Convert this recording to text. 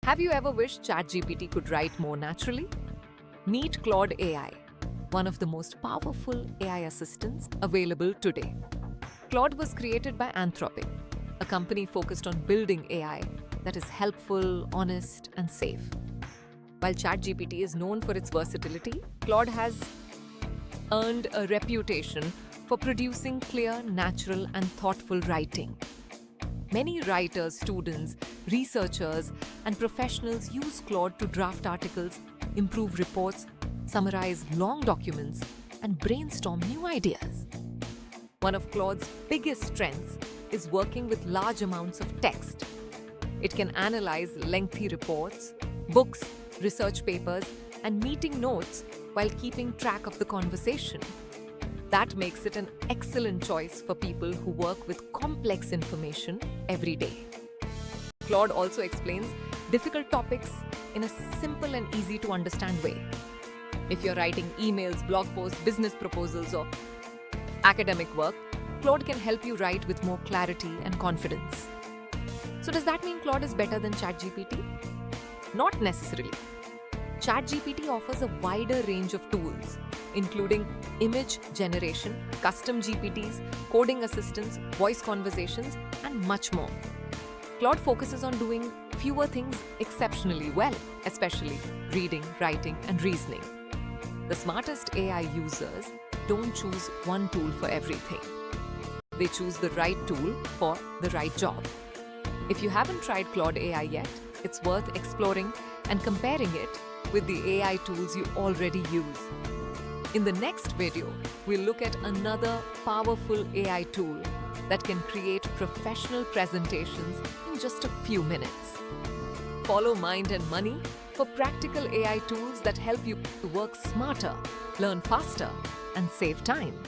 Have you ever wished ChatGPT could write more naturally? Meet Claude AI, one of the most powerful AI assistants available today. Claude was created by Anthropic, a company focused on building AI that is helpful, honest, and safe. While ChatGPT is known for its versatility, Claude has earned a reputation for producing clear, natural, and thoughtful writing. Many writers, students, researchers, and professionals use Claude to draft articles, improve reports, summarize long documents, and brainstorm new ideas. One of Claude's biggest strengths is working with large amounts of text. It can analyze lengthy reports, books, research papers, and meeting notes while keeping track of the conversation. That makes it an excellent choice for people who work with complex information every day. Claude also explains difficult topics in a simple and easy to understand way. If you're writing emails, blog posts, business proposals, or academic work, Claude can help you write with more clarity and confidence. So does that mean Claude is better than ChatGPT? Not necessarily. ChatGPT offers a wider range of tools, including image generation, custom GPTs, coding assistance, voice conversations, and much more. Claude focuses on doing fewer things exceptionally well, especially reading, writing, and reasoning. The smartest AI users don't choose one tool for everything. They choose the right tool for the right job. If you haven't tried Claude AI yet, it's worth exploring and comparing it with the AI tools you already use. In the next video, we'll look at another powerful AI tool that can create professional presentations in just a few minutes. Follow Mind and Money for practical AI tools that help you work smarter, learn faster, and save time.